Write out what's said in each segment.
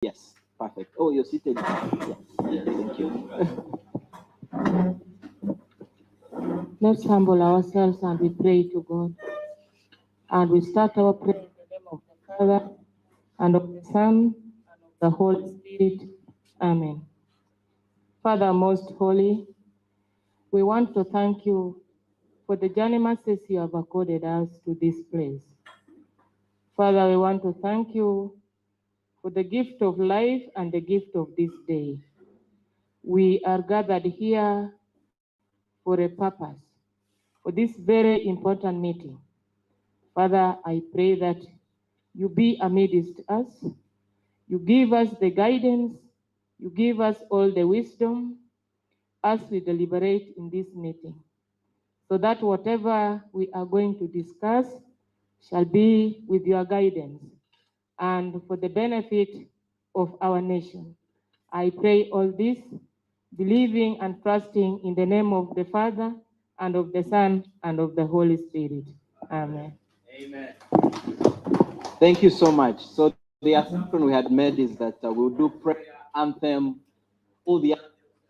Yes, perfect. Oh, you're seated. Yes, yes, thank you. Let's humble ourselves and we pray to God. And we start our prayer in the name of the Father, and of the Son, and of the Holy Spirit. Amen. Father most holy, we want to thank you for the journey mercies you have accorded us to this place. Father, we want to thank you for the gift of life and the gift of this day. We are gathered here for a purpose, for this very important meeting. Father, I pray that you be amidst us. You give us the guidance. You give us all the wisdom as we deliberate in this meeting, so that whatever we are going to discuss shall be with your guidance and for the benefit of our nation. I pray all this, believing and trusting in the name of the Father, and of the Son, and of the Holy Spirit. Amen. Amen. Thank you so much. So the assumption we had made is that we'll do prayer, anthem, all the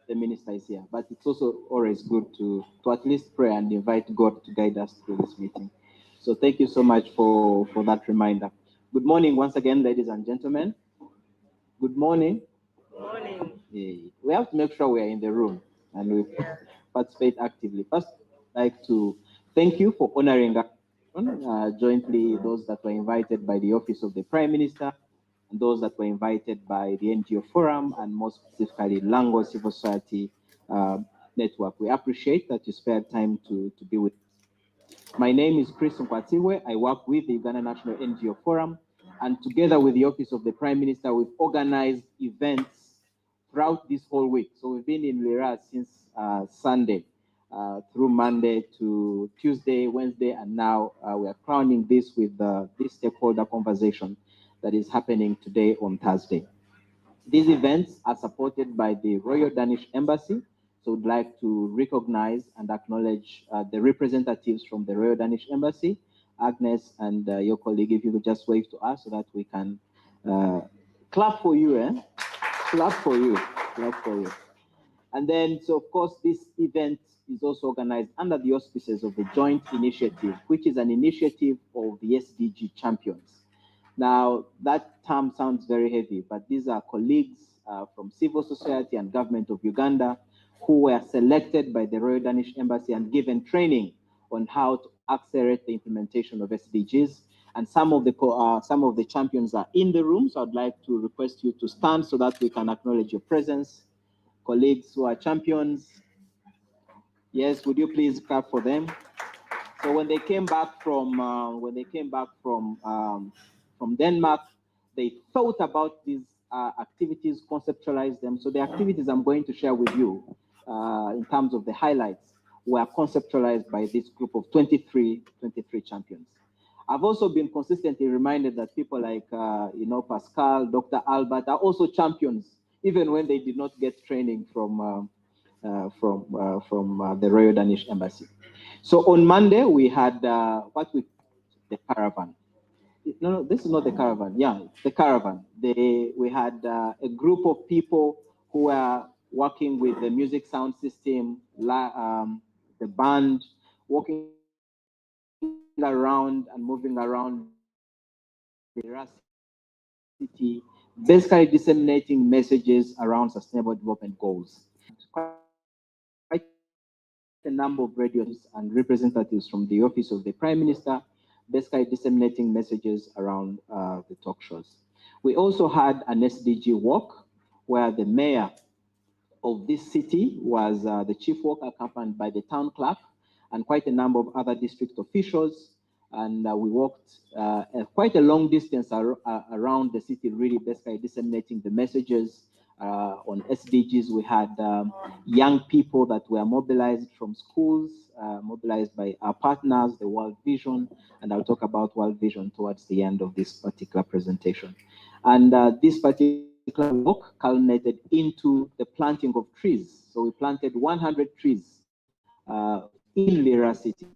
minister is here, but it's also always good to at least pray and invite God to guide us through this meeting. So thank you so much for that reminder. Good morning once again, ladies and gentlemen. Good morning. Good morning. We have to make sure we are in the room and we participate actively. First, I'd like to thank you for honoring us jointly, those that were invited by the Office of the Prime Minister, and those that were invited by the NGO Forum, and more specifically, Lango Civil Society Network. We appreciate that you spared time to be with us. My name is Chris Nkwatiwe. I work with the Uganda National NGO Forum, and together with the Office of the Prime Minister, we've organized events throughout this whole week. So we've been in Lira since Sunday, through Monday to Tuesday, Wednesday, and now we are crowning this with this stakeholder conversation that is happening today on Thursday. These events are supported by the Royal Danish Embassy, so we'd like to recognize and acknowledge the representatives from the Royal Danish Embassy. Agnes and your colleague, if you could just wave to us so that we can clap for you, eh? Clap for you, clap for you. And then, so of course, this event is also organized under the auspices of the Joint Initiative, which is an initiative of the SDG champions. Now, that term sounds very heavy, but these are colleagues from civil society and government of Uganda who were selected by the Royal Danish Embassy and given training on how to accelerate the implementation of SDGs. And some of the champions are in the room, so I'd like to request you to stand so that we can acknowledge your presence. Colleagues who are champions, yes, would you please clap for them? So when they came back from Denmark, they thought about these activities, conceptualized them. So the activities I'm going to share with you in terms of the highlights were conceptualized by this group of 23 champions. I've also been consistently reminded that people like Pascal, Dr. Albert are also champions, even when they did not get training from the Royal Danish Embassy. So on Monday, we had the caravan. No, this is not the caravan. Yeah, the caravan. We had a group of people who were working with the music sound system, the band, walking around and moving around the city, basically disseminating messages around sustainable development goals. Quite a number of radios and representatives from the Office of the Prime Minister, basically disseminating messages around the talk shows. We also had an SDG walk where the mayor of this city was the chief walk, accompanied by the town clerk and quite a number of other district officials. And we walked quite a long distance around the city, really basically disseminating the messages on SDGs. We had young people that were mobilized from schools, mobilized by our partners, the World Vision, and I'll talk about World Vision towards the end of this particular presentation. And this particular walk culminated into the planting of trees. So we planted 100 trees in Lira City.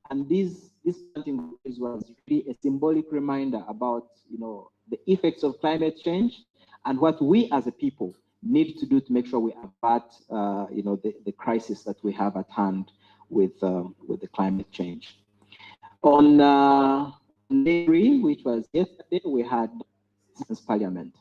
And this planting was really a symbolic reminder about the effects of climate change and what we as a people need to do to make sure we avert, the crisis that we have at hand with the climate change. On Day 3, which was yesterday, we had Citizens Parliament.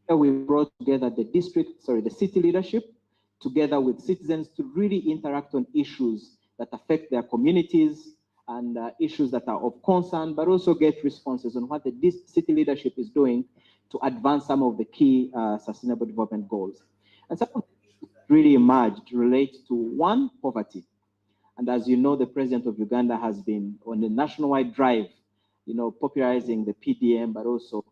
We brought together the city leadership, together with citizens to really interact on issues that affect their communities and issues that are of concern, but also get responses on what the city leadership is doing to advance some of the key sustainable development goals. And some of them really emerged relate to, one, poverty. And as you know, the president of Uganda has been on a nationwide drive, popularizing the PDM, but also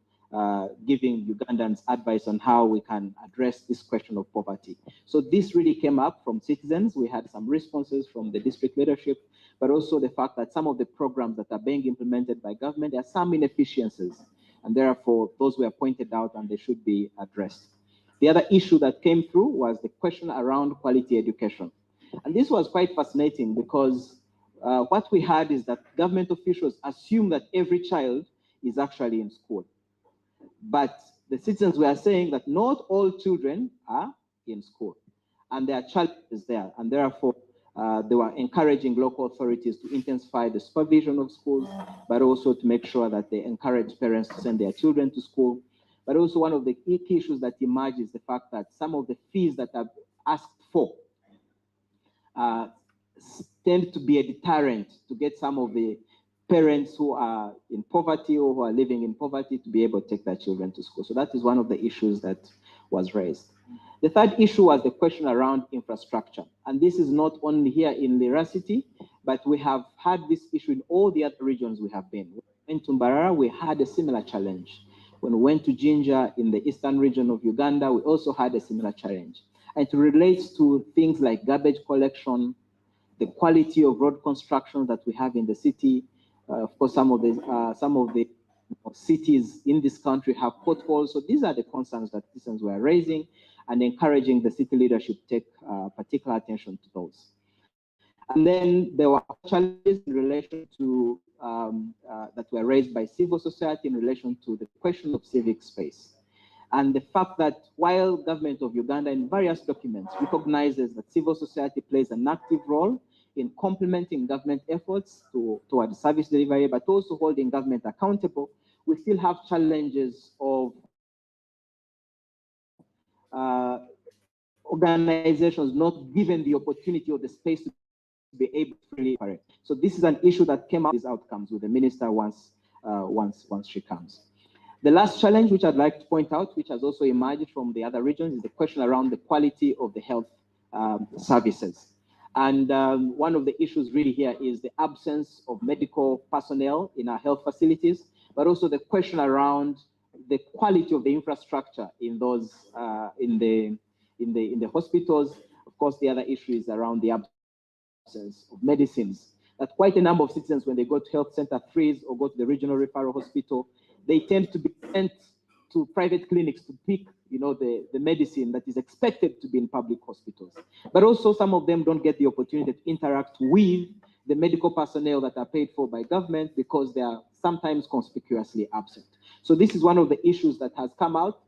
giving Ugandans advice on how we can address this question of poverty. So this really came up from citizens. We had some responses from the district leadership, but also the fact that some of the programs that are being implemented by government, there are some inefficiencies, and therefore those were pointed out and they should be addressed. The other issue that came through was the question around quality education. And this was quite fascinating because what we had is that government officials assume that every child is actually in school. But the citizens were saying that not all children are in school, and there are challenges there, and therefore they were encouraging local authorities to intensify the supervision of schools, but also to make sure that they encourage parents to send their children to school. But also one of the key issues that emerge is the fact that some of the fees that are asked for tend to be a deterrent to get some of the parents who are in poverty or who are living in poverty to be able to take their children to school. So that is one of the issues that was raised. The third issue was the question around infrastructure. And this is not only here in Lira City, but we have had this issue in all the other regions we have been. In Tumbarara, we had a similar challenge. When we went to Jinja in the eastern region of Uganda, we also had a similar challenge. And it relates to things like garbage collection, the quality of road construction that we have in the city. Of course, some of the cities in this country have potholes. So these are the concerns that citizens were raising and encouraging the city leadership to take particular attention to those. And then there were challenges in relation to that were raised by civil society in relation to the question of civic space. And the fact that while government of Uganda in various documents recognizes that civil society plays an active role in complementing government efforts towards service delivery, but also holding government accountable, we still have challenges of organizations not given the opportunity or the space to be able to really operate. So this is an issue that came out with these outcomes with the minister once she comes. The last challenge, which I'd like to point out, which has also emerged from the other regions, is the question around the quality of the health services. And one of the issues really here is the absence of medical personnel in our health facilities, but also the question around the quality of the infrastructure in those in the hospitals. Of course, the other issue is around the absence of medicines. That quite a number of citizens, when they go to health center freeze or go to the regional referral hospital, they tend to be sent to private clinics to pick, the medicine that is expected to be in public hospitals. But also some of them don't get the opportunity to interact with the medical personnel that are paid for by government because they are sometimes conspicuously absent. So this is one of the issues that has come out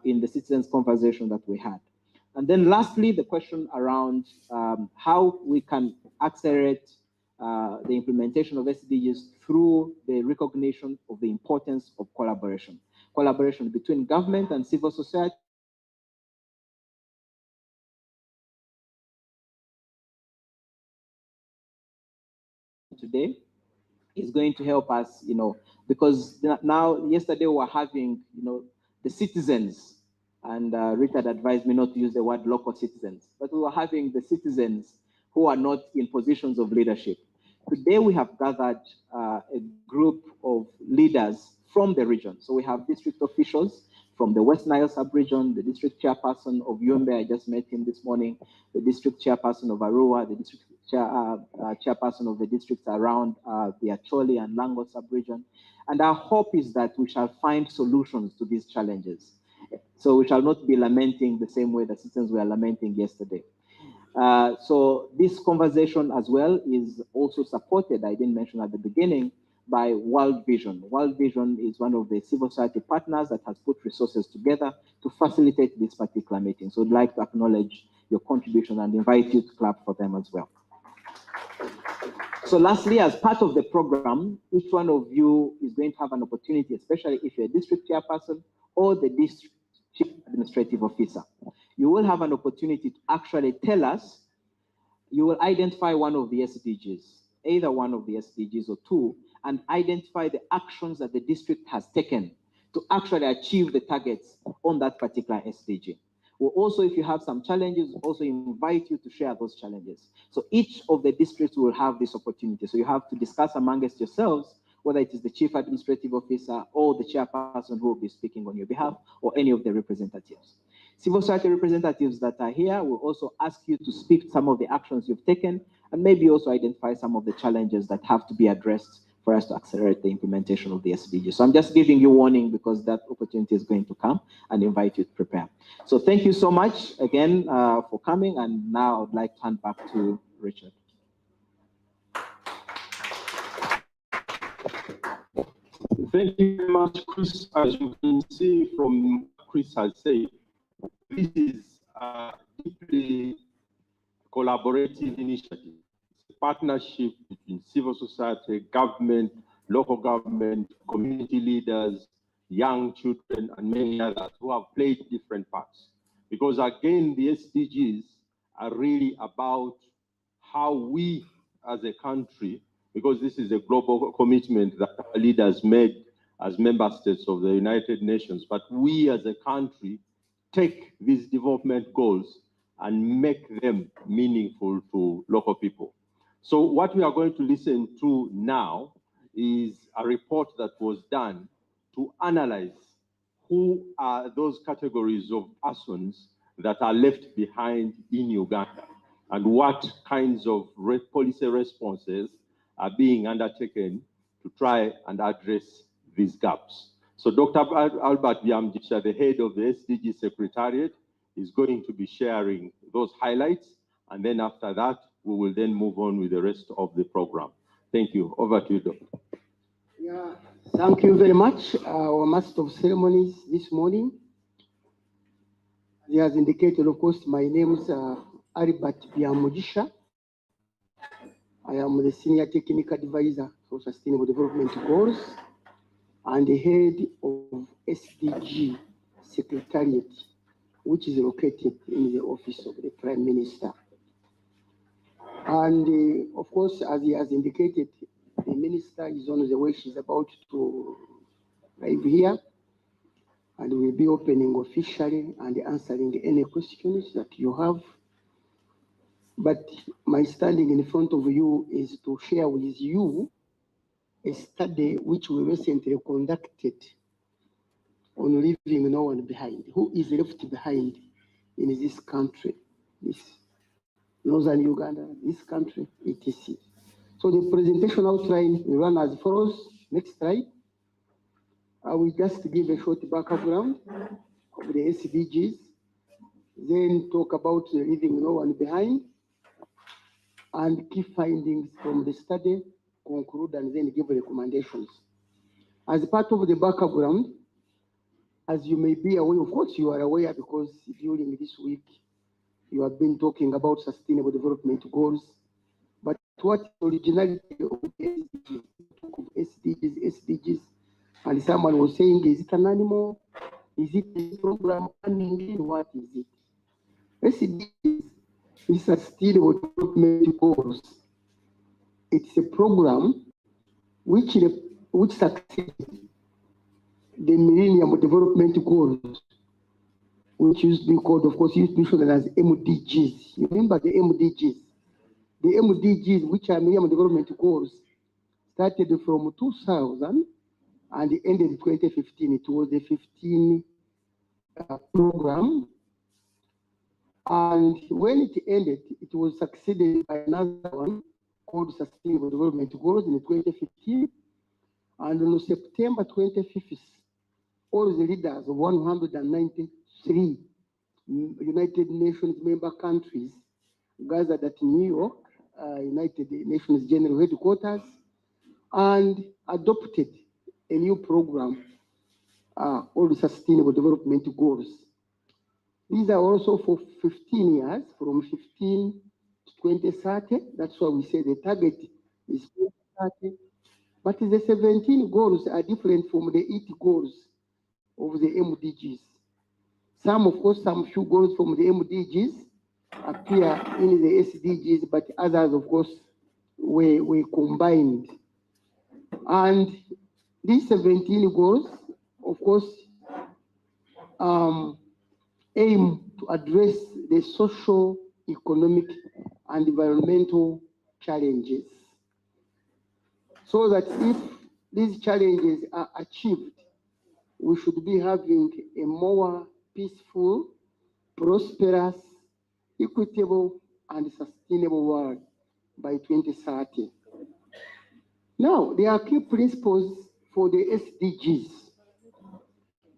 in the citizens' conversation that we had. And then lastly, the question around how we can accelerate the implementation of SDGs through the recognition of the importance of collaboration between government and civil society. Today is going to help us, because now, yesterday we were having, the citizens, and Richard advised me not to use the word local citizens, but we were having the citizens who are not in positions of leadership. Today we have gathered a group of leaders from the region. So we have district officials from the West Nile sub-region, the district chairperson of Yumbe, I just met him this morning, the district chairperson of Arua, the district chairperson of the districts around the Acholi and Lango sub-region. And our hope is that we shall find solutions to these challenges. So we shall not be lamenting the same way the citizens were lamenting yesterday. So this conversation as well is also supported, I didn't mention at the beginning, by World Vision. World Vision is one of the civil society partners that has put resources together to facilitate this particular meeting. So I'd like to acknowledge your contribution and invite you to clap for them as well. So lastly, as part of the program, each one of you is going to have an opportunity, especially if you're a district chairperson or the district chief administrative officer. You will have an opportunity to actually tell us, you will identify one of the SDGs, either one of the SDGs or two, and identify the actions that the district has taken to actually achieve the targets on that particular SDG. We'll also, if you have some challenges, also invite you to share those challenges. So each of the districts will have this opportunity. So you have to discuss amongst yourselves, whether it is the chief administrative officer or the chairperson who will be speaking on your behalf, or any of the representatives. Civil society representatives that are here will also ask you to speak some of the actions you've taken, and maybe also identify some of the challenges that have to be addressed for us to accelerate the implementation of the SDG. So I'm just giving you warning because that opportunity is going to come, and invite you to prepare. So thank you so much again for coming, and now I'd like to hand back to Richard. Thank you very much, Chris. As you can see from what Chris has said, this is a deeply collaborative initiative. It's a partnership between civil society, government, local government, community leaders, young children, and many others who have played different parts. Because again, the SDGs are really about how we as a country, because this is a global commitment that our leaders made as member states of the United Nations, but we as a country take these development goals and make them meaningful to local people. So what we are going to listen to now is a report that was done to analyze who are those categories of persons that are left behind in Uganda, and what kinds of policy responses are being undertaken to try and address these gaps. So Dr. Albert Byamjisha, the head of the SDG Secretariat, is going to be sharing those highlights, and then after that, we will then move on with the rest of the program. Thank you. Over to you, Doctor. Yeah, thank you very much, our Master of Ceremonies this morning. He has indicated, of course, my name is Albert Byamjisha. I am the Senior Technical Advisor for Sustainable Development Goals and the head of SDG Secretariat, which is located in the office of the Prime Minister. And of course, as he has indicated, the Minister is on the way. She's about to arrive here, and we'll be opening officially and answering any questions that you have. But my standing in front of you is to share with you a study which we recently conducted on leaving no one behind. Who is left behind in this country, this northern Uganda, this country, etc. So the presentation outline will run as follows. Next slide. I will just give a short background of the SDGs, then talk about leaving no one behind, and key findings from the study, conclude, and then give recommendations. As part of the background, as you may be aware, of course you are aware because during this week you have been talking about sustainable development goals, but what originality of SDGs, and someone was saying, is it an animal? Is it a program? What is it? SDGs is sustainable development goals. It's a program which succeeds the Millennium Development Goals, which used to be called, of course, used to be shown as MDGs. You remember the MDGs? The MDGs, which are Millennium Development Goals, started from 2000 and ended in 2015. It was the 15 program. And when it ended, it was succeeded by another one called Sustainable Development Goals in 2015. And on September 25th, all the leaders of 193 United Nations member countries gathered at New York, United Nations General Headquarters, and adopted a new program, all the Sustainable Development Goals. These are also for 15 years, from 15 to 2030. That's why we say the target is 2030. But the 17 goals are different from the 8 goals of the MDGs. Some, of course, some few goals from the MDGs appear in the SDGs, but others, of course, were combined. And these 17 goals, of course, aim to address the social, economic, and environmental challenges. So that if these challenges are achieved, we should be having a more peaceful, prosperous, equitable, and sustainable world by 2030. Now, there are key principles for the SDGs.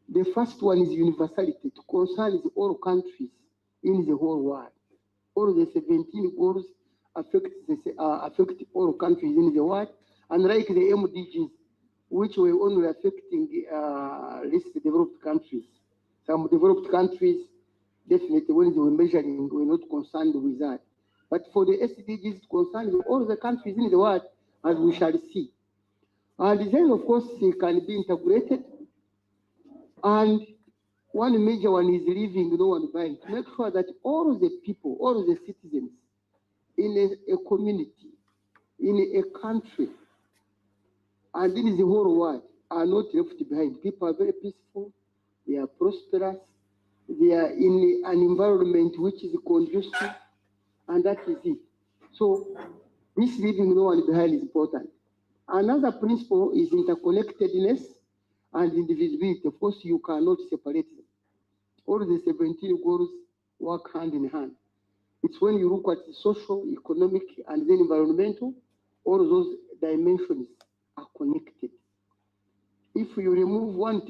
The first one is universality, to concern all countries in the whole world. All the 17 goals affect all countries in the world, unlike the MDGs, which were only affecting less developed countries. Some developed countries, definitely, when they were measuring, were not concerned with that. But for the SDGs, concerned with all the countries in the world, as we shall see. And then, of course, they can be integrated. And one major one is leaving no one behind, to make sure that all the people, all the citizens in a community, in a country, and in the whole world are not left behind. People are very peaceful, they are prosperous, they are in an environment which is conducive, and that is it. So this leaving no one behind is important. Another principle is interconnectedness and indivisibility. Of course, you cannot separate them. All the 17 goals work hand in hand. It's when you look at the social, economic, and then environmental, all those dimensions are connected. If you remove one,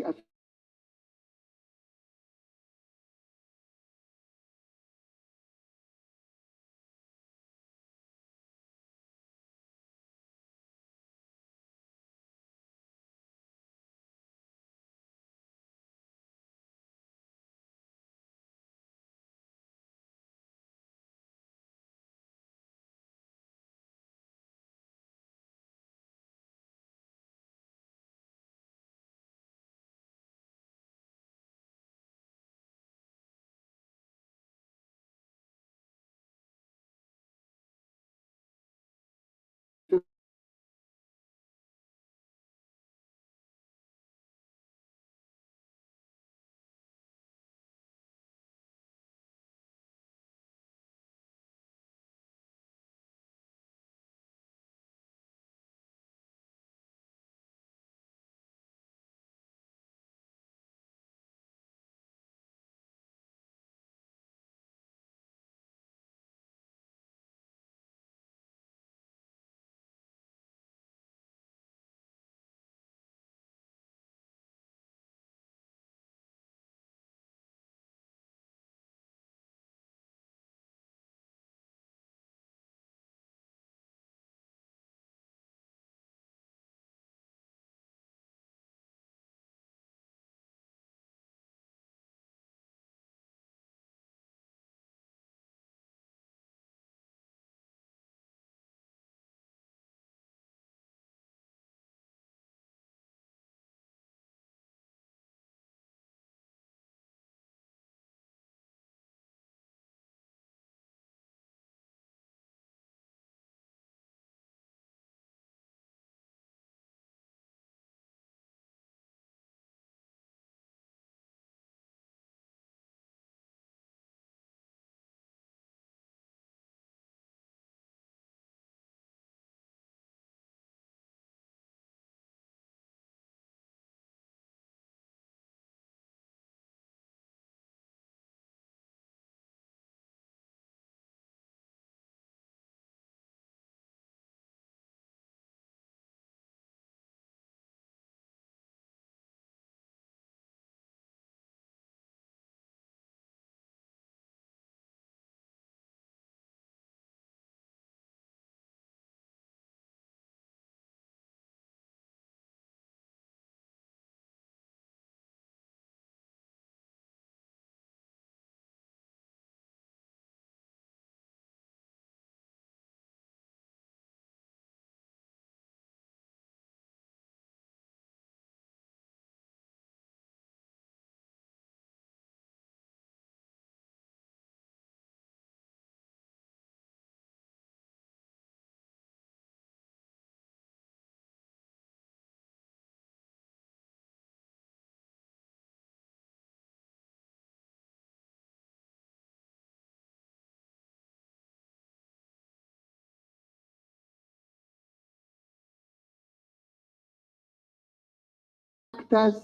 actors,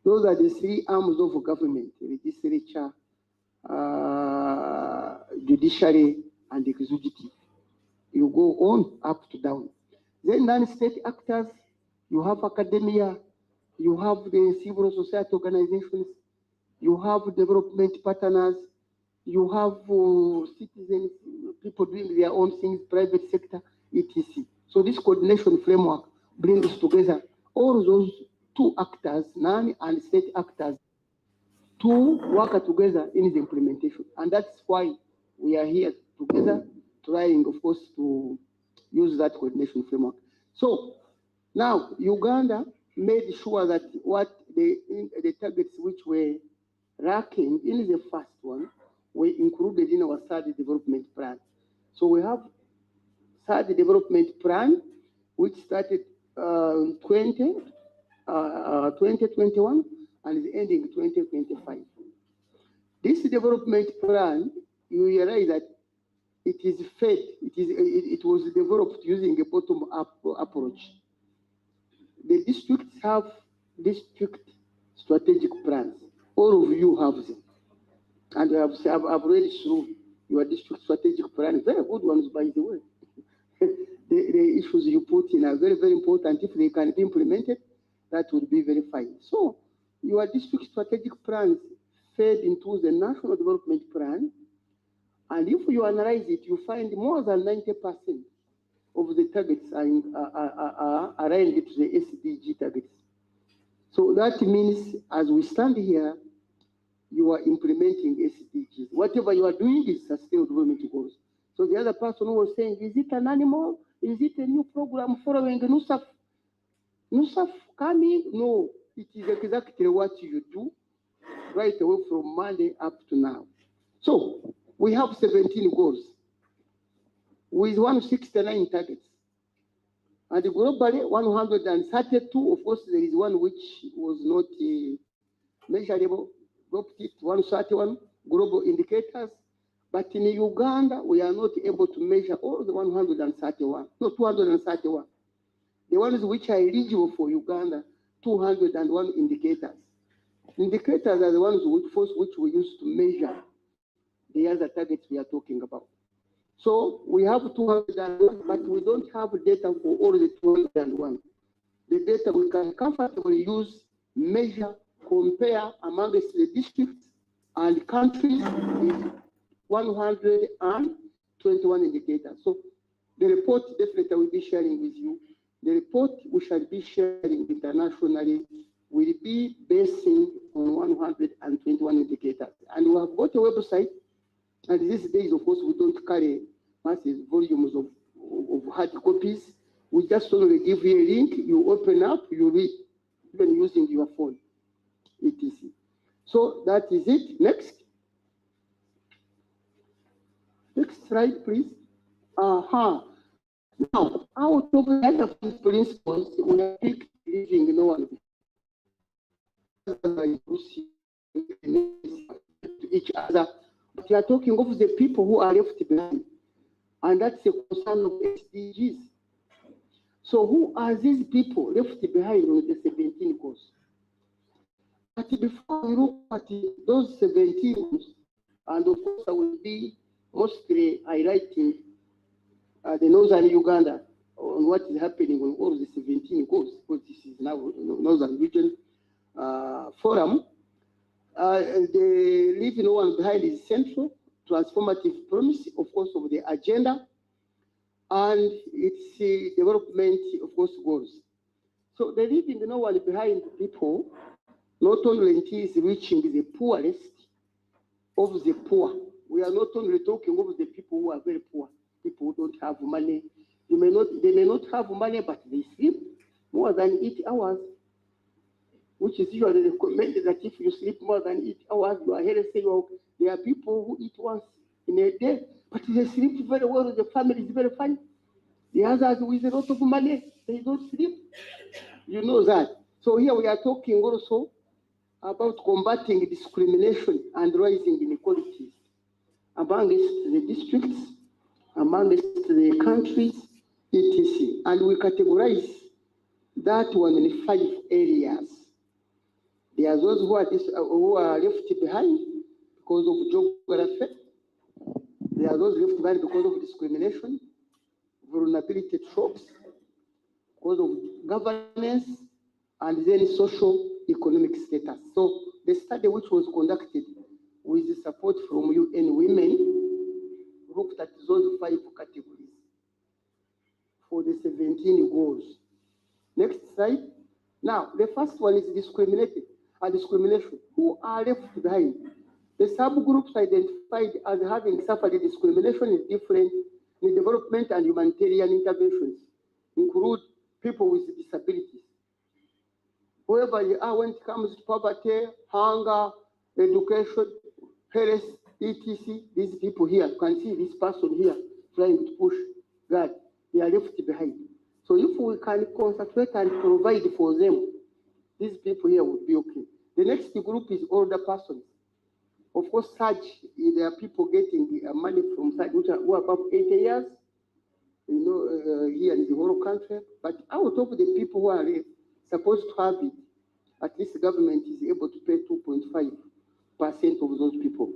those are the three arms of government: legislature, judiciary, and executive. You go on up to down. Then non-state actors, you have academia, you have the civil society organizations, you have development partners, you have citizens, people doing their own things, private sector, etc. So this coordination framework brings together all those two actors, non and state actors, to work together in the implementation. And that's why we are here together, trying, of course, to use that coordination framework. So now Uganda made sure that what the targets which were lacking in the first one were included in our third development plan. So we have third development plan, which started 2021 and is ending 2025. This development plan, you realize that it is fed, it was developed using a bottom-up approach. The districts have district strategic plans. All of you have them. And I've read through your district strategic plan, very good ones, by the way. The issues you put in are very, very important. If they can be implemented, that would be very fine. So your district strategic plans fed into the national development plan. And if you analyze it, you find more than 90% of the targets are aligned to the SDG targets. So that means as we stand here, you are implementing SDGs. Whatever you are doing is sustainable development goals. So the other person who was saying, is it an animal? Is it a new program following NUSAF? NUSAF coming? No, it is exactly what you do right away from Monday up to now. So we have 17 goals with 169 targets. And globally, 132, of course, there is one which was not measurable, dropped it, 131 global indicators. But in Uganda, we are not able to measure all the 131, no, 231. The ones which are eligible for Uganda, 201 indicators. Indicators are the ones which we use to measure the other targets we are talking about. So we have 201, but we don't have data for all the 201. The data we can comfortably use, measure, compare amongst the districts and countries is 121 indicators. So the report definitely will be sharing with you. The report we shall be sharing internationally will be basing on 121 indicators. And we have got a website, and these days, of course, we don't carry massive volumes of hard copies. We just only give you a link, you open up, you read, even using your phone, etc. So that is it. Next. Next slide, please. Now, out of the other principles, we have picked leaving no one to each other. But we are talking of the people who are left behind. And that's the concern of SDGs. So who are these people left behind on the 17 goals? But before we look at those 17 goals, and of course I will be mostly highlighting the northern Uganda on what is happening on all the 17 goals, because this is now Northern Region Forum. The leave no one behind is central, transformative promise, of course, of the agenda, and its development, of course, goals. So the leaving no one behind people not only is reaching the poorest of the poor. We are not only talking of the people who are very poor, people who don't have money. They may not have money, but they sleep more than 8 hours, which is usually recommended that if you sleep more than 8 hours, you are healthy. There are people who eat once in a day, but they sleep very well. The family is very fine. The others with a lot of money, they don't sleep. You know that. So here we are talking also about combating discrimination and rising inequalities amongst the districts, amongst the countries, etc. And we categorize that one in 5 areas. There are those who are left behind because of geography. There are those left behind because of discrimination, vulnerability to shocks, because of governance, and then social economic status. So the study, which was conducted with the support from UN Women, looked at those 5 categories for the 17 goals. Next slide. Now, the first one is discrimination. Who are left behind? The subgroups identified as having suffered discrimination is different in development and humanitarian interventions, include people with disabilities. Whoever you are when it comes to poverty, hunger, education, health, etc., these people here, you can see this person here trying to push that, they are left behind. So if we can concentrate and provide for them, these people here would be okay. The next group is older persons. Of course, such, there are people getting money from such who are above 80 years, here in the whole country. But out of the people who are supposed to have it, at least the government is able to pay 2.5% of those people.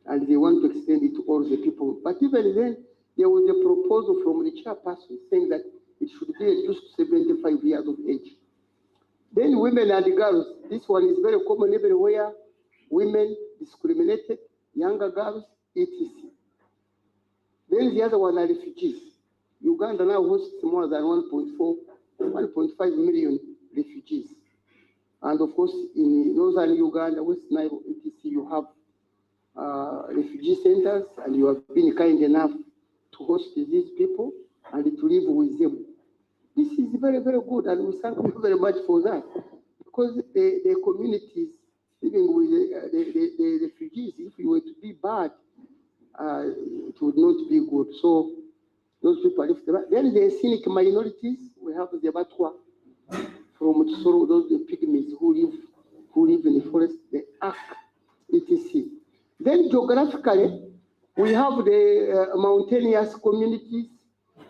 And they want to extend it to all the people. But even then, there was a proposal from the chairperson saying that it should be reduced to 75 years of age. Then women and girls, this one is very common everywhere. Women discriminated, younger girls, etc. Then the other one are refugees. Uganda now hosts more than 1.5 million refugees. And of course, in northern Uganda, West Nile, etc., you have refugee centers, and you have been kind enough to host these people and to live with them. This is very, very good, and we thank you very much for that, because the communities living with the refugees, if it were to be bad, it would not be good. So those people are left. Then the ethnic minorities, we have the Batwa from Tsoro, those the pygmies who live in the forest, the Ak, etc. Then geographically, we have the mountainous communities,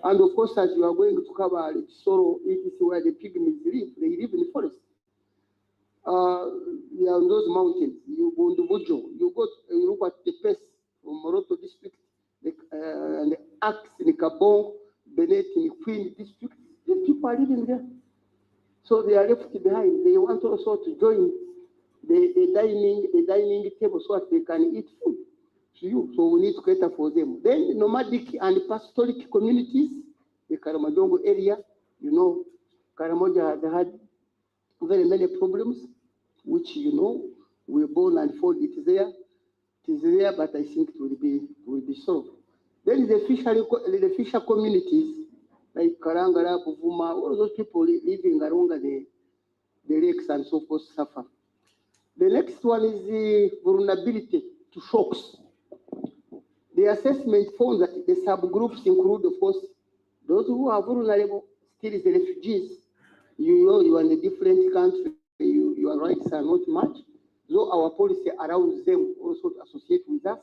and of course, as you are going to cover Tsoro, etc., where the pygmies live, they live in the forest. You are on those mountains. You go to Bujo, you look at the Pes from Moroto district, and the Axe in Kabong, Benet in Queen district. These people are living there. So they are left behind. They want also to join the dining table so that they can eat food to you. So we need to cater for them. Then nomadic and pastoral communities, the Karamadongo area, Karamoja they had very many problems, which we born and fold it there. It is there, but I think it will be solved. Then the fisher communities like Karangara, Buvuma, all those people living around the lakes and so forth suffer. The next one is the vulnerability to shocks. The assessment found that the subgroups include, of course, those who are vulnerable, still is the refugees. You are in a different country, your rights are not much. So our policy allows them also to associate with us.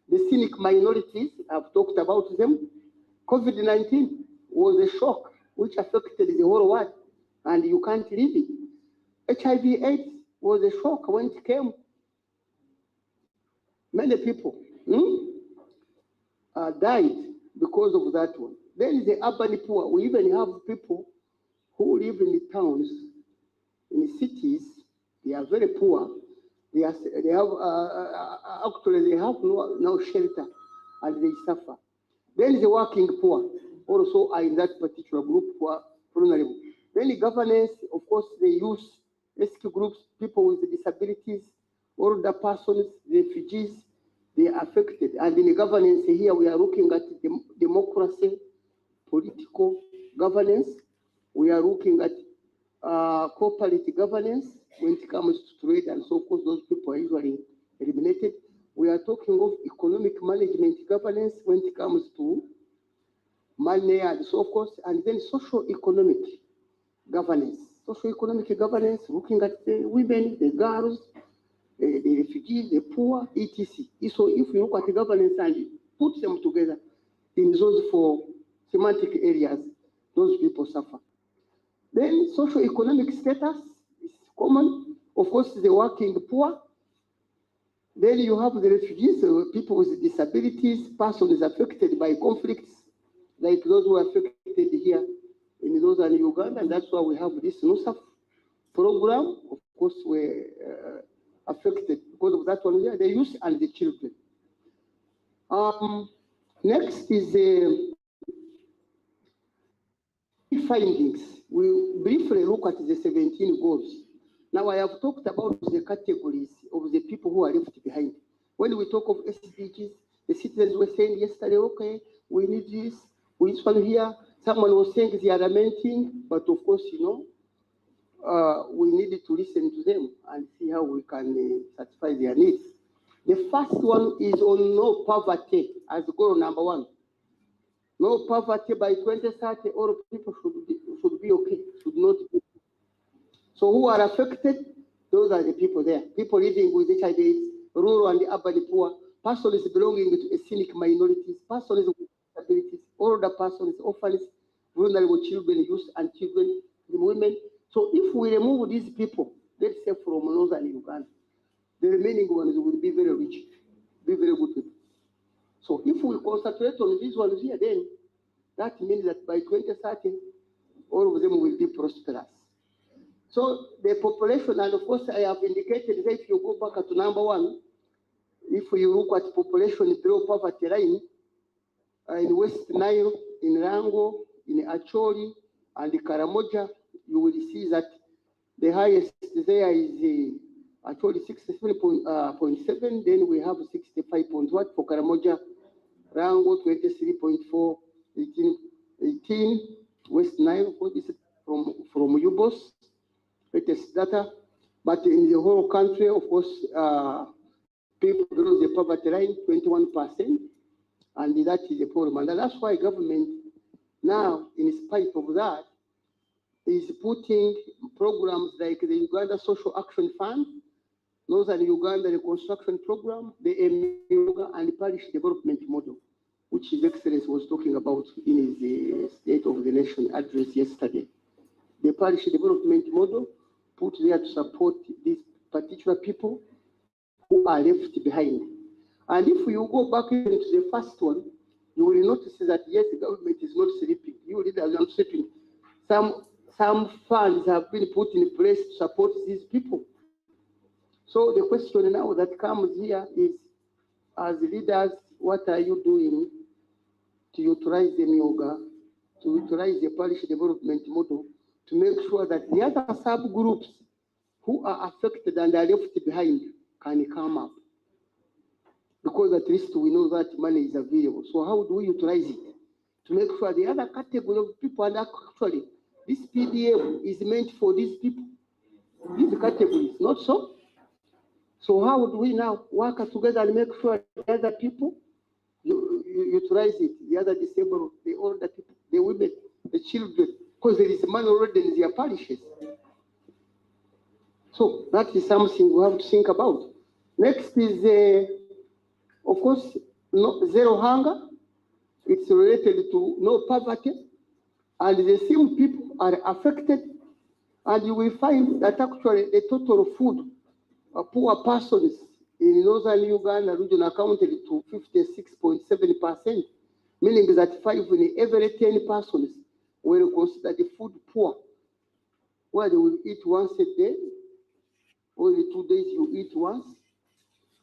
The ethnic minorities, I've talked about them. COVID-19 was a shock which affected the whole world, and you can't live it. HIV/AIDS was a shock when it came. Many people died because of that one. Then the urban poor. We even have people who live in the towns, in the cities. They are very poor. They have actually they have no shelter, and they suffer. Then the working poor also are in that particular group who are vulnerable. Then the governance, of course, the youth, rescue groups, people with disabilities, older persons, refugees, they are affected. And in the governance here, we are looking at democracy, political governance. We are looking at cooperative governance when it comes to trade and so forth. Those people are usually eliminated. We are talking of economic management governance when it comes to money and so forth, and then socio-economic governance. Socio-economic governance, looking at the women, the girls, the refugees, the poor, etc. So if you look at the governance and put them together in those 4 thematic areas, those people suffer. Then socio-economic status is common. of course, the working poor. Then you have the refugees, people with disabilities, persons affected by conflicts, like those who are affected here in northern Uganda, and that's why we have this NUSAF program. Of course, we're affected because of that one here, the youth and the children. Next is the findings. We briefly look at the 17 goals. Now, I have talked about the categories of the people who are left behind. When we talk of SDGs, the citizens were saying yesterday, okay, we need this, we need this one here. Someone was saying they are lamenting, but of course, you know, we need to listen to them and see how we can satisfy their needs. The first one is on no poverty as goal number 1. No poverty by 2030, all people should be okay, should not be. So who are affected? Those are the people there. People living with HIV/AIDS, rural and urban poor, persons belonging to ethnic minorities, persons with disabilities, older persons, orphans, vulnerable children, youth and children, women. So if we remove these people, let's say from northern Uganda, the remaining ones will be very rich, be very good people. So if we concentrate on these ones here, then that means that by 2030, all of them will be prosperous. So the population, and of course I have indicated that if you go back to number 1, if you look at population below poverty line, in West Nile, in Rango, in Acholi, and Karamoja, you will see that the highest there is Acholi 67.7, then we have 65.1 for Karamoja, Rango 23.4, 18, West Nile, what is it from UBOS, latest data. But in the whole country, of course, people below the poverty line, 21%, and that is the problem. And that's why government now, in spite of that, is putting programs like the Uganda Social Action Fund, Northern Uganda Reconstruction Program, the MUGA, and the Parish Development Model, which His Excellency was talking about in his State of the Nation address yesterday. The Parish Development Model put there to support these particular people who are left behind. And if you go back into the first one, you will notice that yes, the government is not sleeping. You leaders are not sleeping. Some funds have been put in place to support these people. So the question now that comes here is, as leaders, what are you doing to utilize the MIOGA, to utilize the parish development model, to make sure that the other subgroups who are affected and are left behind can come up? Because at least we know that money is available. So how do we utilize it to make sure the other category of people, and actually this PDM is meant for these people, these categories, not so? So how do we now work together and make sure the other people utilize it, the other disabled, the older people, the women, the children, because there is money already in their parishes. So that is something we have to think about. Next is, of course, zero hunger. It's related to no poverty. And the same people are affected. And you will find that actually the total food poor persons in northern Uganda region accounted to 56.7%, meaning that 5 in every 10 persons were considered food poor, where they will eat once a day, only 2 days you eat once,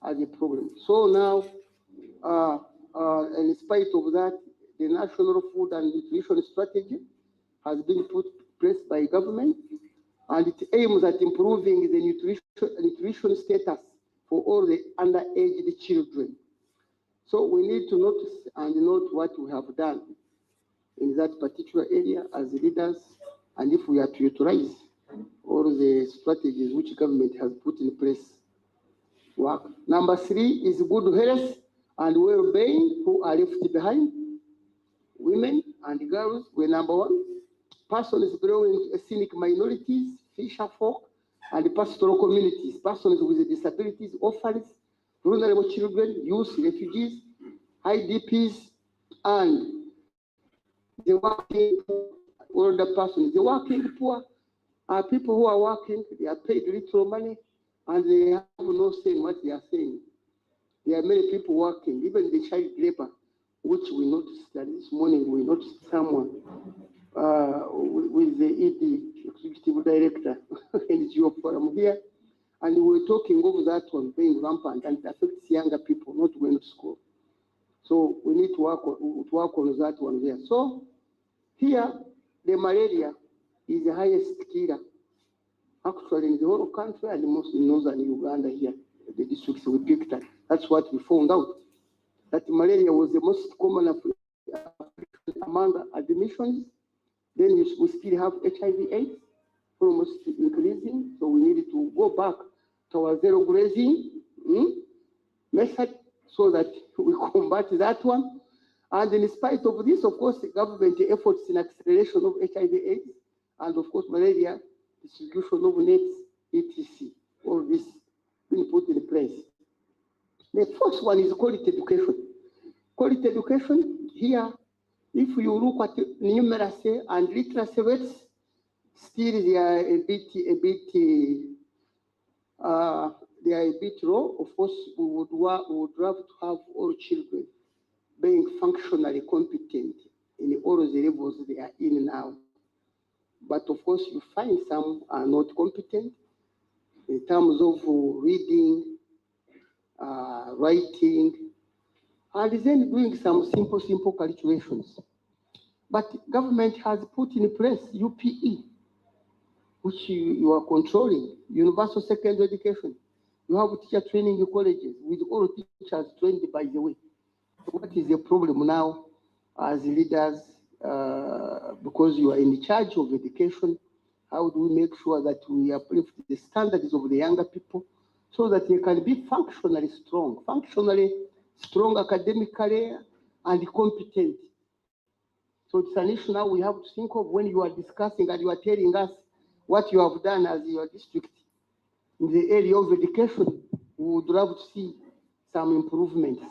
as a problem. So now, in spite of that, the National Food and Nutrition Strategy has been put in place by government, and it aims at improving the nutrition status for all the underaged children. So we need to notice and note what we have done in that particular area as leaders, and if we are to utilize all the strategies which government has put in place. Work. Number 3 is good health and well-being who are left behind. Women and girls were number 1. Persons belonging to ethnic minorities, fisher folk, and pastoral communities, persons with disabilities, orphans, vulnerable children, youth, refugees, IDPs, and the working poor, older persons. The working poor are people who are working, they are paid little money, and they have no say in what they are saying. There are many people working, even the child labor, which we noticed that this morning we noticed someone with the ED, Executive Director, NGO Forum here, and we were talking over that one being rampant and it affects younger people not going to school. So we need to work on that one there. So here, the malaria is the highest killer, actually in the whole country and most in northern Uganda here, the districts we picked at. That's what we found out, that malaria was the most common among admissions. Then we still have HIV/AIDS, almost increasing, so we needed to go back to our zero grazing method so that we combat that one. And in spite of this, of course, the government efforts in acceleration of HIV/AIDS and of course malaria, distribution of nets, etc. All this being put in place. The first one is quality education. Quality education here, if you look at numeracy and literacy rates, still they are a bit low. Of course, we would love to have all children being functionally competent in all the levels they are in now. But of course, you find some are not competent in terms of reading, writing, and then doing some simple calculations. But government has put in place UPE, which you are controlling, universal secondary education. You have teacher training colleges with all teachers trained, by the way. So what is the problem now as leaders, because you are in charge of education? How do we make sure that we uplift the standards of the younger people so that they can be functionally strong academically and competent? So it's an issue now we have to think of when you are discussing and you are telling us what you have done as your district in the area of education. We would love to see some improvements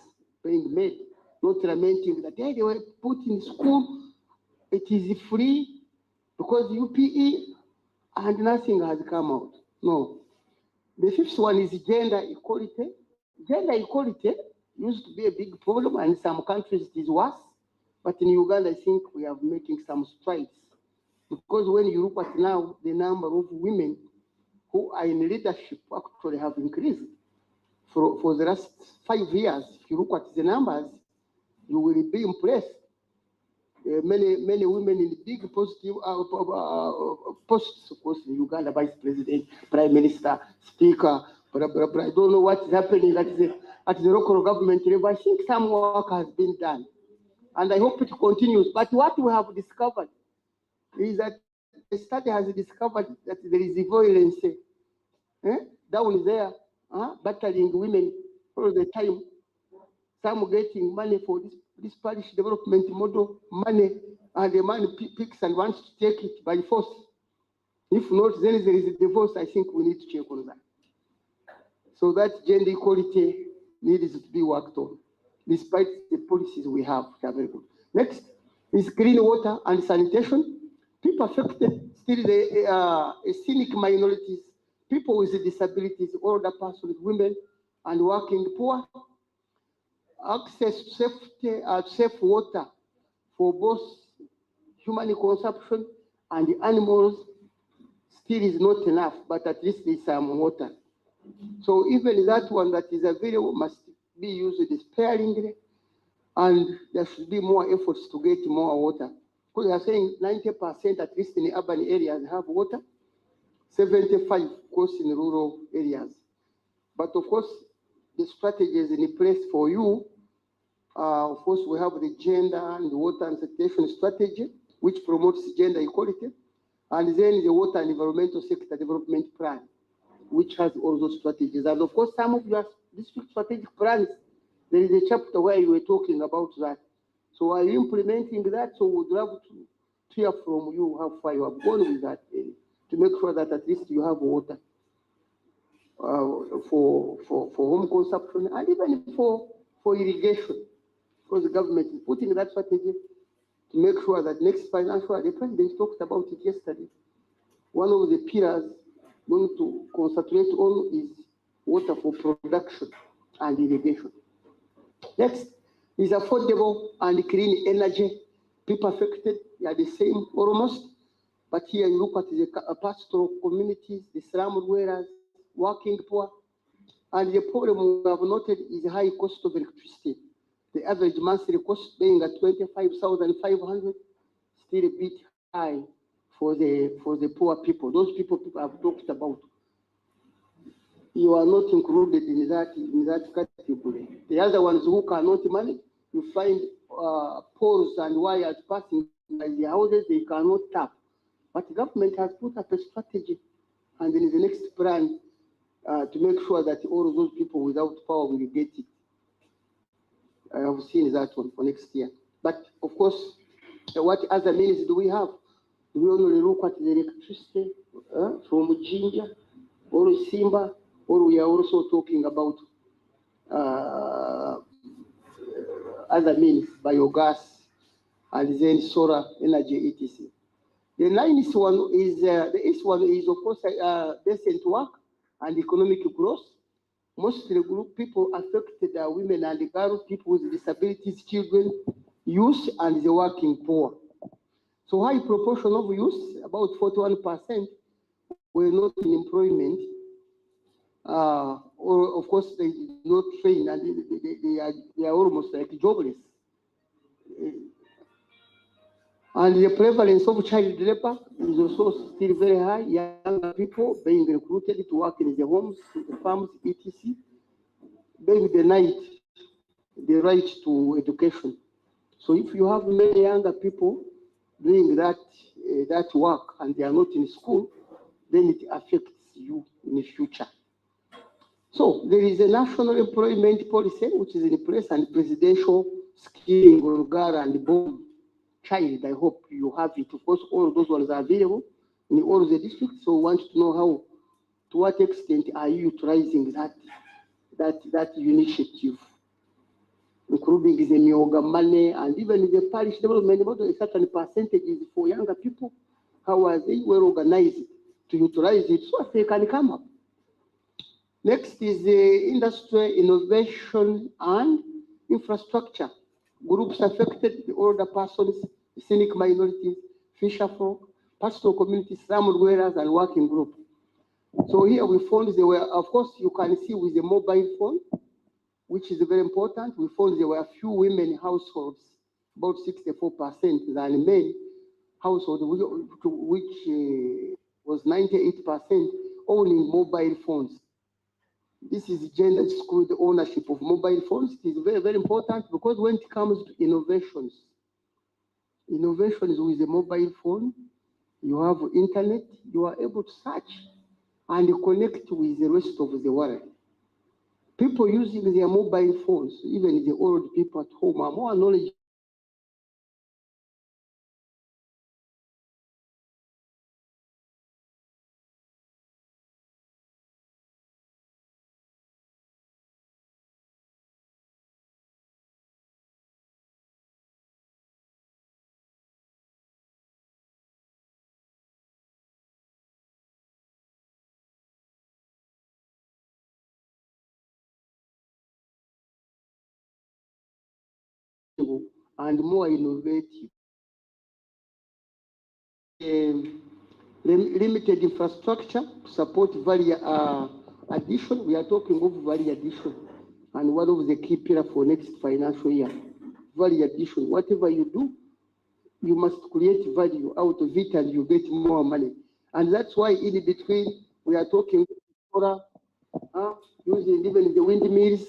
being made, not lamenting that they were put in school, it is free because UPE and nothing has come out. No. The fifth one is gender equality. Gender equality used to be a big problem, and in some countries it is worse. But in Uganda, I think we are making some strides. Because when you look at now, the number of women who are in leadership actually have increased. For the last 5 years, if you look at the numbers, you will be impressed. Many women in big positive posts, of course, in Uganda, vice president, prime minister, speaker, blah, blah, blah. I don't know what is happening at the local government level. I think some work has been done, and I hope it continues. But what we have discovered is that the study has discovered that there is violence down there, battering women all the time. Some getting money for this parish development model, money, and the man picks and wants to take it by force. If not, then there is a divorce. I think we need to check on that. So that gender equality needs to be worked on, despite the policies we have, which are very good. Next is clean water and sanitation. People affected, still the ethnic minorities, people with disabilities, older persons, women, and working poor. Access to safe water for both human consumption and the animals still is not enough, but at least there's some water. So even that one that is available must be used sparingly, and there should be more efforts to get more water. Because they are saying 90% at least in urban areas have water, 75% of course in rural areas. But of course, the strategies in place for you, of course, we have the gender and the water and sanitation strategy, which promotes gender equality, and then the water and environmental sector development plan, which has all those strategies. And of course, some of your district strategic plans, there is a chapter where you were talking about that. So are you implementing that? So we'd love to hear from you how far you have gone with that, to make sure that at least you have water for home consumption and even for irrigation. Because the government is putting that strategy to make sure that next financial, the president talked about it yesterday. One of the pillars going to concentrate on is water for production and irrigation. Next is affordable and clean energy. People affected, they are the same almost. But here you look at the pastoral communities, the slum dwellers, working poor. And the problem we have noted is the high cost of electricity. The average monthly cost being at 25,500, still a bit high for the poor people. Those people have talked about. You are not included in that category. The other ones who cannot manage, you find poles and wires passing by the houses they cannot tap. But the government has put up a strategy, and in the next plan to make sure that all of those people without power will get it. I have seen that one for next year. But of course, what other means do we have? Do we only look at the electricity from Jinja or Simba, or we are also talking about other means, biogas, and then solar energy, etc. The ninth one is, the eighth one is, of course, decent work and economic growth. Mostly group people affected are women and girls, people with disabilities, children, youth, and the working poor. So high proportion of youth, about 41%, were not in employment. Or of course they did not train, and they are almost like jobless. And the prevalence of child labor is also still very high. Young people being recruited to work in the homes, the farms, etc., being denied the right to education. So if you have many younger people doing that work and they are not in school, then it affects you in the future. So there is a national employment policy which is in place, and presidential skilling on girl and boy child. I hope you have it. Of course, all of those ones are available in all of the districts. So we want to know how, to what extent are you utilizing that initiative, including the Myoga money and even the parish development model, a certain percentages for younger people. How are they well organized to utilize it so that they can come up? Next is the industry, innovation, and infrastructure. Groups affected, the older persons, the scenic minorities, fisher folk, pastoral communities, slum dwellers, and working group. So here we found there were, of course, you can see with the mobile phone, which is very important. We found there were few women households, about 64% than men households, which was 98% owning mobile phones. This is gender skewed ownership of mobile phones. It is very, very important because when it comes to innovations with the mobile phone, you have internet, you are able to search and connect with the rest of the world. People using their mobile phones, even the old people at home, are more knowledgeable. And more innovative. Limited infrastructure to support value addition. We are talking of value addition, and one of the key pillars for next financial year. Value addition. Whatever you do, you must create value out of it, and you get more money. And that's why in between we are talking solar, using even the windmills,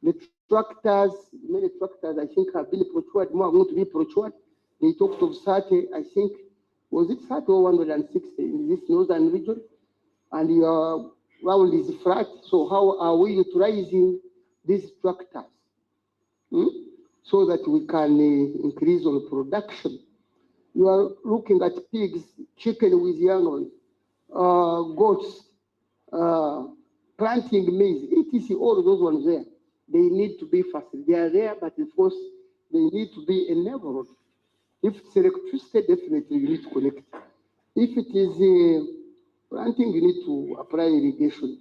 the tractors. Many tractors, I think, have been procured, more are going to be procured. They talked of 30, I think, was it 30 or 160 in this northern region? And your ground is flat. So how are we utilizing these tractors so that we can increase on production? You are looking at pigs, chicken with young ones, goats, planting maize, etc. All of those ones there. They need to be facilitated. They are there, but of course, they need to be enabled. If it's electricity, definitely you need to connect. If it is planting, you need to apply irrigation.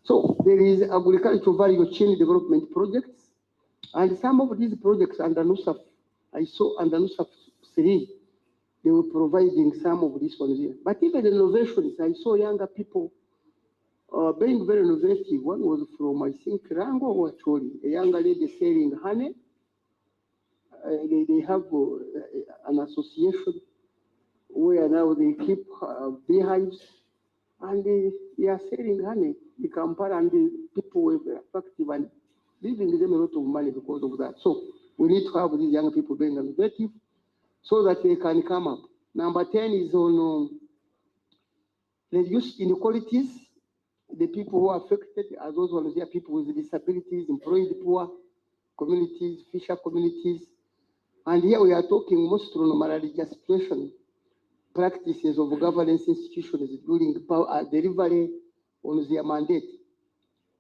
So there is agricultural value chain development projects, and some of these projects under NUSAF, I saw under NUSAF 3, they were providing some of these ones here. But even innovations, I saw younger people being very innovative. One was from, I think, Rango or Chori, a younger lady selling honey. They have an association where now they keep beehives and they are selling honey in Kampala, and the people were very effective and giving them a lot of money because of that. So we need to have these young people being innovative so that they can come up. Number 10 is on reduce inequalities. The people who are affected are those ones here, people with disabilities, employed poor communities, fisher communities. And here we are talking mostly on maladjustment practices of governance institutions during delivery on their mandate.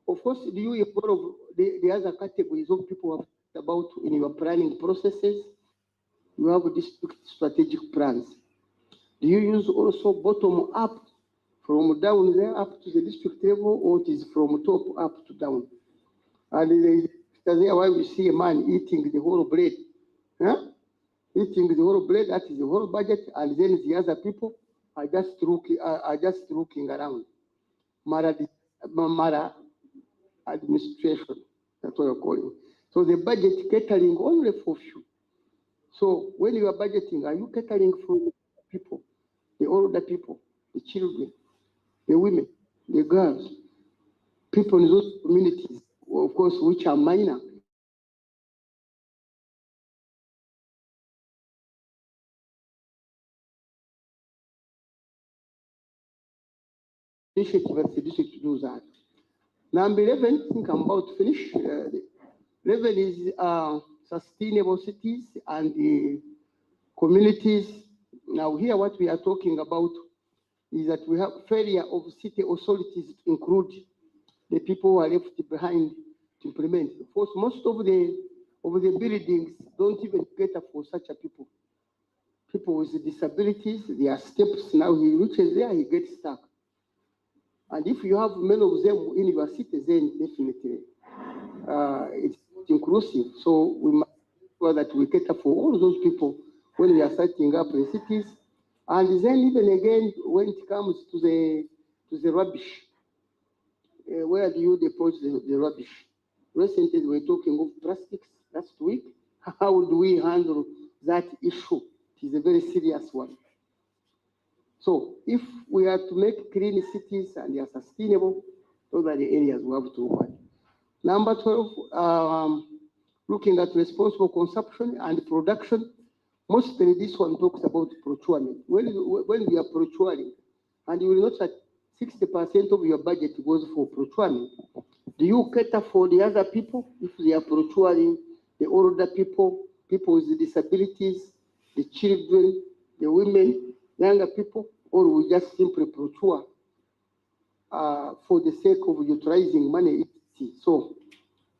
Of course, do you involve the other categories of people about in your planning processes? You have district strategic plans. Do you use also bottom up, from down there up to the district level, or it is from top up to down? And that's why we see a man eating the whole bread. Huh? Eating the whole bread, that is the whole budget, and then the other people are just looking around. Mara administration, that's what you're calling. So the budget catering only for few. So when you are budgeting, are you catering for people, the older people, the children, the women, the girls, people in those communities, of course, which are minor? District to do that. Number 11, I think I'm about to finish. 11 is sustainable cities and communities. Now here what we are talking about is that we have failure of city authorities to include the people who are left behind to implement. Of course, most of the buildings don't even cater for such a people. People with disabilities, there are steps. Now he reaches there, he gets stuck. And if you have many of them in your city, then definitely it's not inclusive. So we must make sure that we cater for all those people when we are setting up the cities. And then even again, when it comes to the rubbish, where do you deposit the rubbish? Recently, we were talking of plastics last week. How do we handle that issue? It is a very serious one. So if we are to make clean cities and they are sustainable, those are the areas we have to work on. Number 12, looking at responsible consumption and production. Mostly this one talks about procurement. When we are procuring, and you will notice that 60% of your budget goes for procurement. Do you cater for the other people if they are procuring, the older people, people with disabilities, the children, the women, younger people, or we just simply procure for the sake of utilizing money? So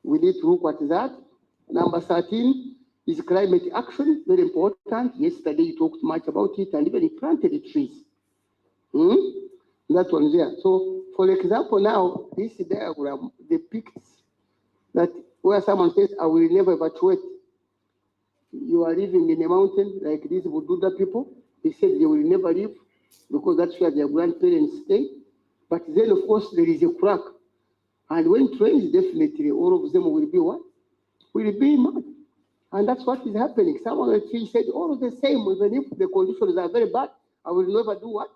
we need to look at that. Number 13 is climate action, very important. Yesterday you talked much about it and even planted the trees. That one there. So for example, now this diagram depicts that where someone says, I will never evacuate. You are living in a mountain like these Bududa people. They said they will never leave because that's where their grandparents stay. But then, of course, there is a crack. And when trains, definitely all of them will be what? Will be mad. And that's what is happening. Some of the trees said, all the same, even if the conditions are very bad, I will never do what?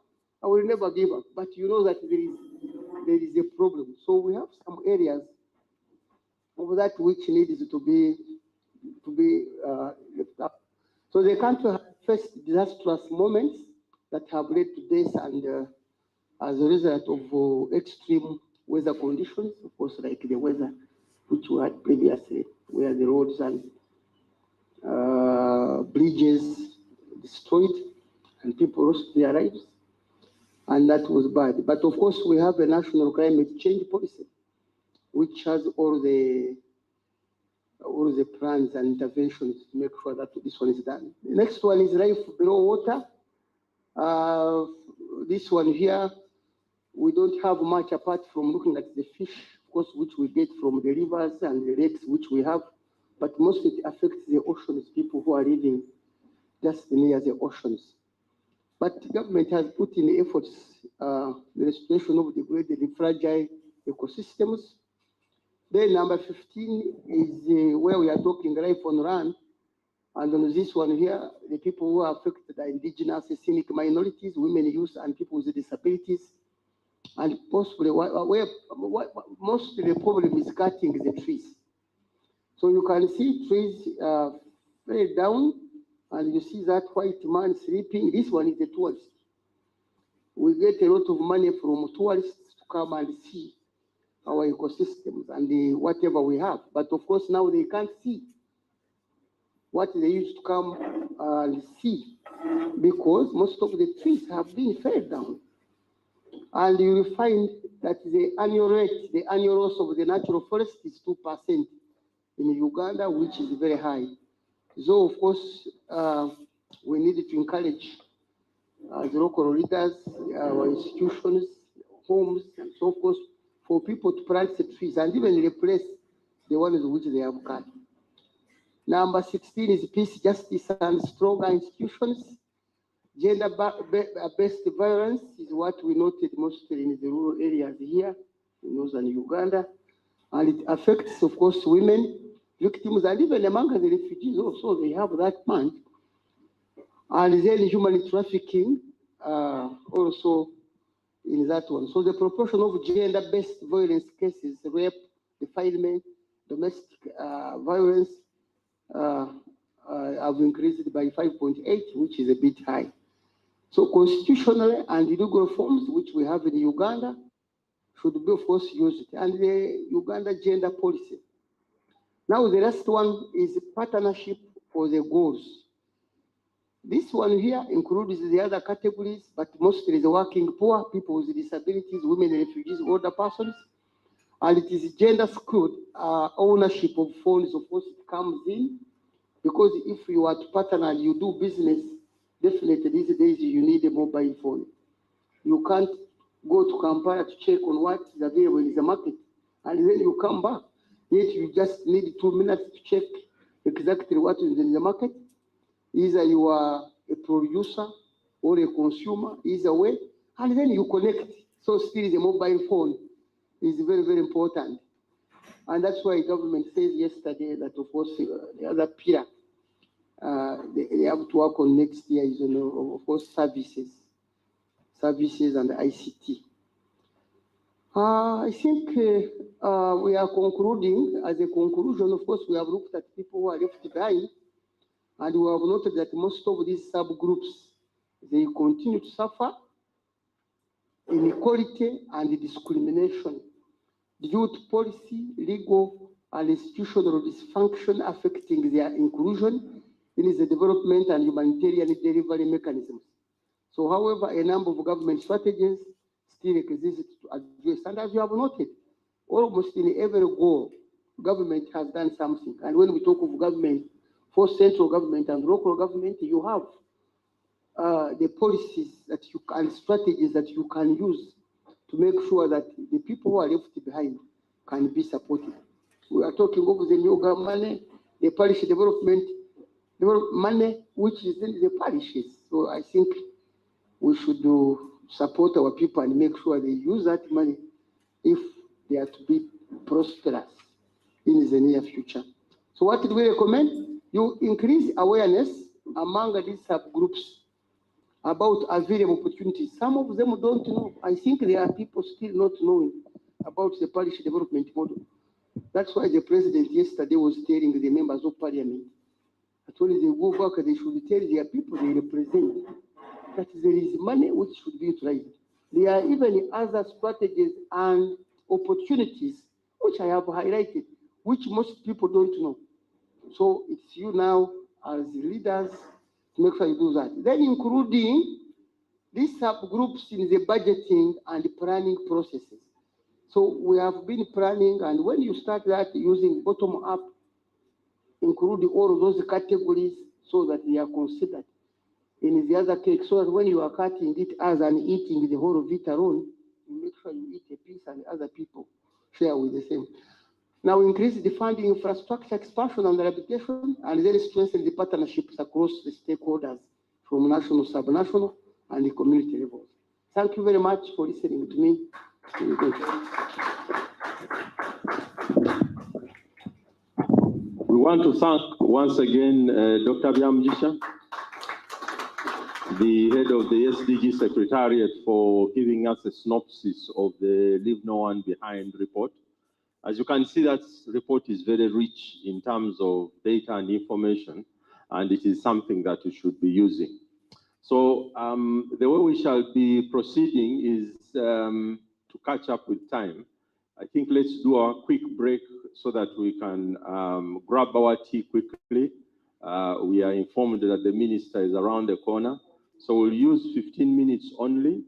I will never give up. But you know that there is a problem. So we have some areas of that which needs to be lifted up. So the country has faced disastrous moments that have led to death and as a result of extreme weather conditions, of course, like the weather which we had previously, where the roads and bridges destroyed and people lost their lives. And that was bad. But of course, we have a national climate change policy, which has all the plans and interventions to make sure that this one is done. The next one is life below water. This one here, we don't have much apart from looking at the fish, of course, which we get from the rivers and the lakes which we have, but mostly it affects the oceans, people who are living just near the oceans. But the government has put in efforts, the restoration of the degraded and fragile ecosystems. Then number 15 is where we are talking life on land. And on this one here, the people who are affected are indigenous, ethnic minorities, women, youth, and people with disabilities. And possibly, where mostly the problem is cutting the trees. So you can see trees fell down, and you see that white man sleeping. This one is a tourist. We get a lot of money from tourists to come and see our ecosystems and whatever we have. But of course, now they can't see what they used to come and see, because most of the trees have been fell down. And you will find that the annual rate, the annual loss of the natural forest is 2% in Uganda, which is very high. So, of course, we need to encourage the local leaders, our institutions, homes, and so forth, for people to plant the trees and even replace the ones which they have cut. Number 16 is peace, justice, and stronger institutions. Gender-based violence is what we noted mostly in the rural areas here in northern Uganda. And it affects, of course, women, victims, and even among the refugees also, they have that point. And then human trafficking also in that one. So the proportion of gender-based violence cases, rape, defilement, domestic violence, have increased by 5.8, which is a bit high. So constitutional and legal reforms, which we have in Uganda, should be, of course, used. And the Uganda gender policy. Now the last one is partnership for the goals. This one here includes the other categories, but mostly the working poor, people with disabilities, women, refugees, older persons. And it is gender skewed ownership of phones, of course, it comes in. Because if you are to partner and you do business, definitely these days you need a mobile phone. You can't go to Kampala to check on what is available in the market, and then you come back. Yet you just need 2 minutes to check exactly what is in the market. Either you are a producer or a consumer, either way, and then you connect. So still the mobile phone is very, very important. And that's why government says yesterday that, of course, the other pillar they have to work on next year is, of course, services and ICT. I think we are concluding. As a conclusion, of course, we have looked at people who are left behind, and we have noted that most of these subgroups, they continue to suffer inequality and discrimination due to policy, legal, and institutional dysfunction affecting their inclusion in the development and humanitarian delivery mechanisms. So, however, a number of government strategies still exist to address. And as you have noted, almost in every goal, government has done something. And when we talk of government, for central government and local government, you have the policies that you can, strategies that you can use to make sure that the people who are left behind can be supported. We are talking of the new money, the parish development money, which is in the parishes. So I think we should support our people and make sure they use that money if they are to be prosperous in the near future. So what do we recommend? You increase awareness among these subgroups about available opportunities. Some of them don't know. I think there are people still not knowing about the parish development model. That's why the president yesterday was telling the members of parliament that when they go back, they should tell their people they represent that there is money which should be utilized. There are even other strategies and opportunities which I have highlighted, which most people don't know. So it's you now as leaders to make sure you do that. Then including these subgroups in the budgeting and planning processes. So we have been planning, and when you start that using bottom up, including all of those categories so that they are considered in the other cake, so that when you are cutting it as and eating the whole of it alone, you make sure you eat a piece and other people share with the same. Now increase the funding infrastructure expansion and rehabilitation, and then strengthen the partnerships across the stakeholders from national, subnational, and the community levels. Thank you very much for listening to me. We want to thank once again Dr. Byamjisha, the head of the SDG Secretariat, for giving us a synopsis of the Leave No One Behind report. As you can see, that report is very rich in terms of data and information, and it is something that you should be using. So the way we shall be proceeding is to catch up with time. I think let's do a quick break so that we can grab our tea quickly. We are informed that the minister is around the corner. So we'll use 15 minutes only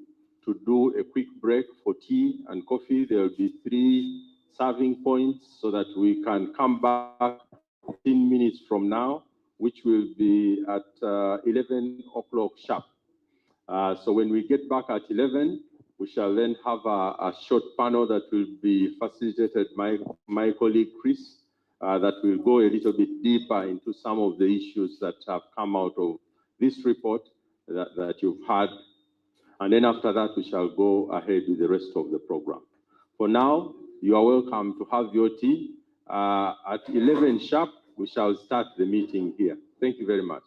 to do a quick break for tea and coffee. There will be 3 serving points so that we can come back 15 minutes from now, which will be at 11 o'clock sharp. So when we get back at 11, we shall then have a short panel that will be facilitated by my colleague Chris, that will go a little bit deeper into some of the issues that have come out of this report that you've had. And then after that, we shall go ahead with the rest of the program. For now, you are welcome to have your tea. At 11 sharp, we shall start the meeting here. Thank you very much.